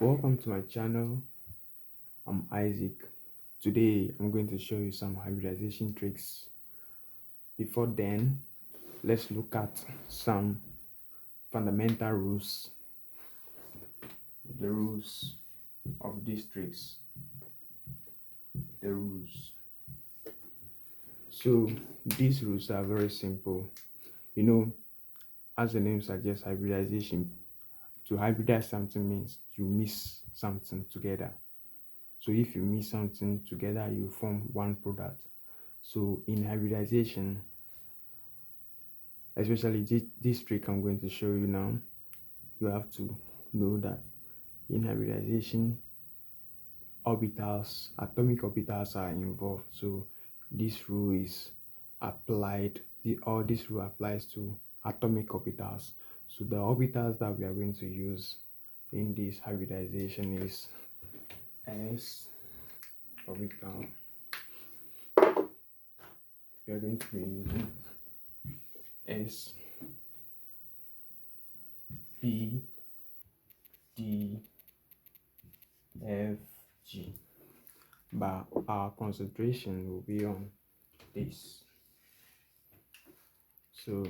Welcome to my channel. I'm Isaac. Today I'm going to show you some hybridization tricks. Before then, let's look at some fundamental rules. The rules of these tricks. The rules. So these rules are very simple. As the name suggests, hybridization. To hybridize something means you mix something together. So if you mix something together, you form one product. So in hybridization, especially this trick I'm going to show you now, you have to know that in hybridization, atomic orbitals are involved. So this rule is applied, this rule applies to atomic orbitals. So the orbitals that we are going to use in this hybridization is s orbital. We are going to be using s, p, d, f, g, but our concentration will be on this. So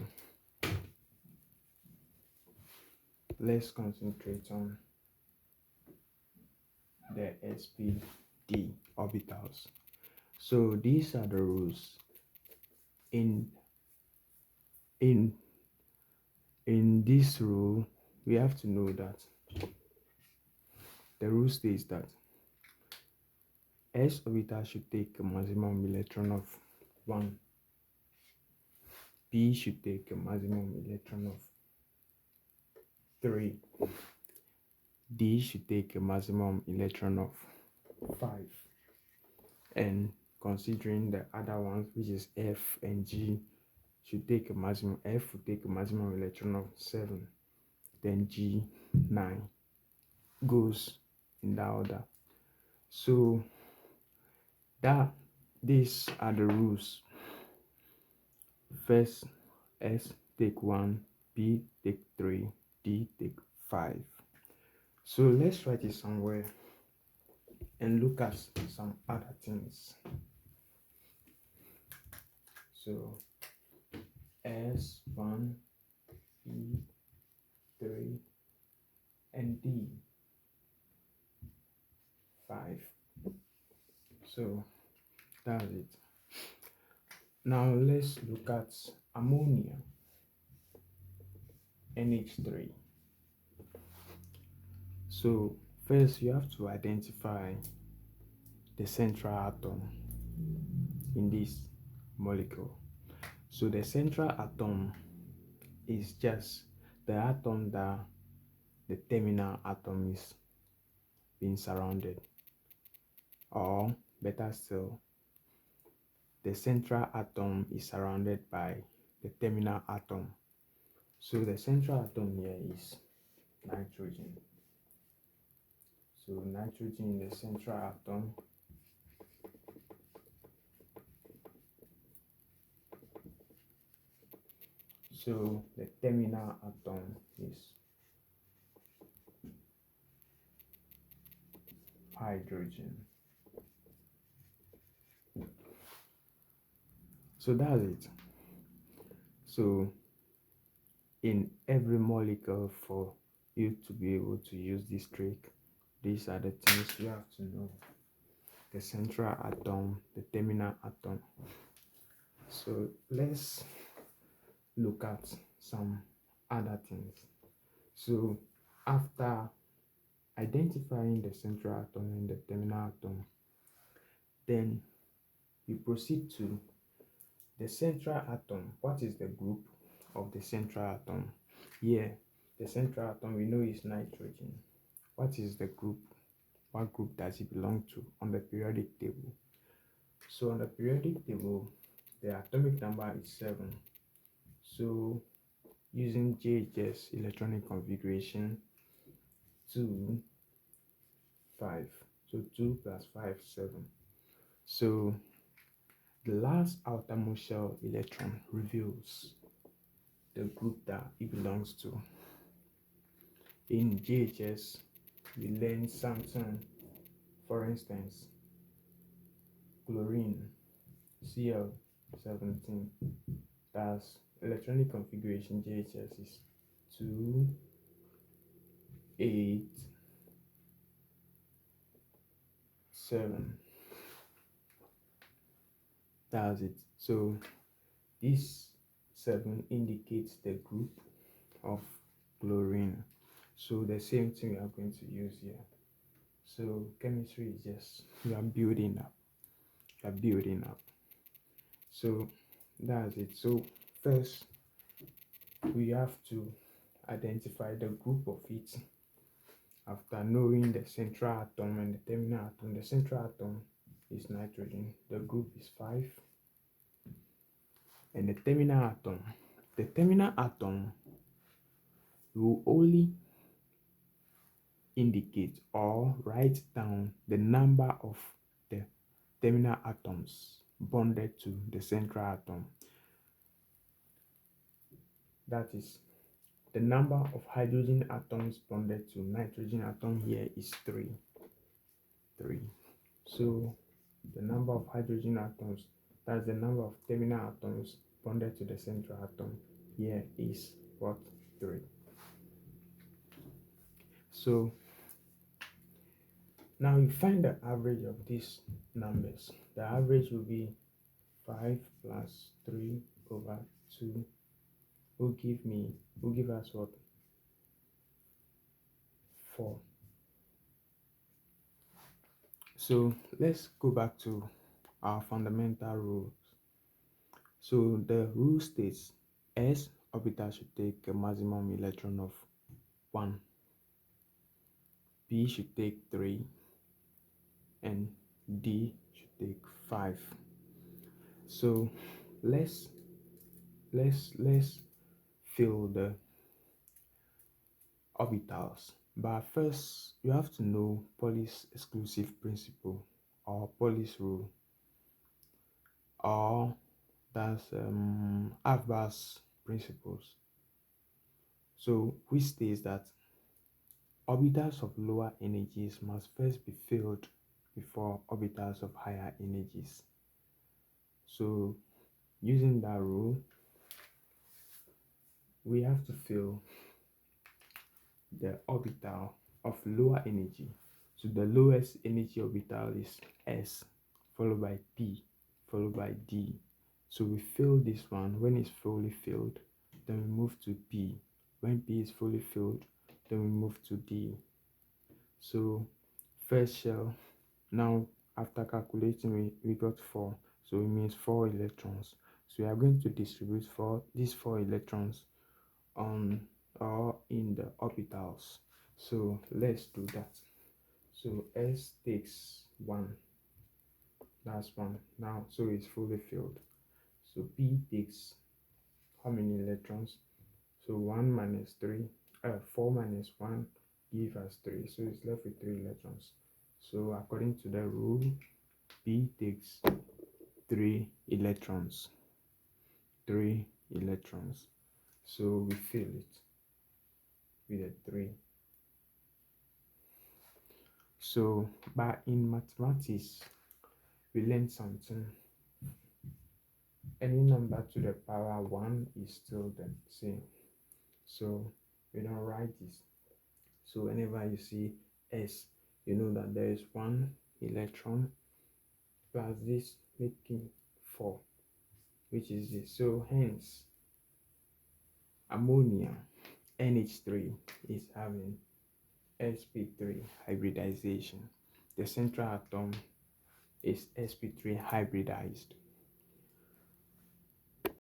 let's concentrate on the spd orbitals. So these are the rules. In this rule, we have to know that the rule states that s orbital should take a maximum electron of 1, p should take a maximum electron of 3, d should take a maximum electron of 5, and considering the other ones, which is f and g, should take a maximum, f will take a maximum electron of 7, then g 9, goes in that order. So these are the rules. First, s take 1, p take 3, d take 5. So let's write it somewhere and look at some other things. So S1, E3, and D5. So that's it. Now let's look at ammonia, NH3. So first you have to identify the central atom in this molecule. So the central atom is just the atom that the terminal atom is being surrounded, or better still, the central atom is surrounded by the terminal atom. So the central atom here is nitrogen. So nitrogen in the central atom. So the terminal atom is hydrogen. So that's it. So in every molecule, for you to be able to use this trick, these are the things you have to know: the central atom, the terminal atom. So let's look at some other things. So after identifying the central atom and the terminal atom, then you proceed to the central atom. What is the group of the central atom? Here, the central atom we know is nitrogen. What is the group? What group does it belong to on the periodic table? So on the periodic table, the atomic number is 7. So using JHS electronic configuration, 2, 5. So 2 plus 5, 7. So the last outermost shell electron reveals the group that it belongs to. In JHS, we learn something. For instance, chlorine, Cl17, that's electronic configuration JHS is 287. That's it. So this 7 indicates the group of chlorine. So the same thing we are going to use here. So chemistry is just, you are building up. You are building up. So that's it. So first we have to identify the group of it. After knowing the central atom and the terminal atom, the central atom is nitrogen, the group is 5, and the terminal atom will only indicate or write down the number of the terminal atoms bonded to the central atom. That is, the number of hydrogen atoms bonded to nitrogen atom here is 3. So the number of hydrogen atoms, that's the number of terminal atoms bonded to the central atom here is what? 3. So now you find the average of these numbers. The average will be 5 plus 3 over 2 will give us what? 4. So let's go back to our fundamental rules. So the rule states S orbital should take a maximum electron of 1, P should take 3, and D should take 5. So let's fill the orbitals. But first, you have to know Pauli's exclusive principle or Pauli's rule, or that's Avbar's principles. So which states that orbitals of lower energies must first be filled before orbitals of higher energies. So using that rule, we have to fill the orbital of lower energy. So the lowest energy orbital is S, followed by P, followed by D. So we fill this one. When it's fully filled, then we move to P. When P is fully filled, then we move to D. So first shell, now after calculating, we got 4. So it means 4 electrons. So we are going to distribute these 4 electrons on or in the orbitals. So let's do that. So S takes 1. That's 1. Now, so it's fully filled. So P takes how many electrons? So 1 minus 3, 4 minus 1 give us 3. So it's left with 3 electrons. So according to the rule, P takes 3 electrons. 3 electrons. So we fill it with a 3. So, but in mathematics, we learned something. Any number to the power 1 is still the same. So we don't write this. So whenever you see S, you know that there is 1 electron plus this making 4, which is this. So hence, ammonia NH3 is having sp3 hybridization. The central atom is sp3 hybridized.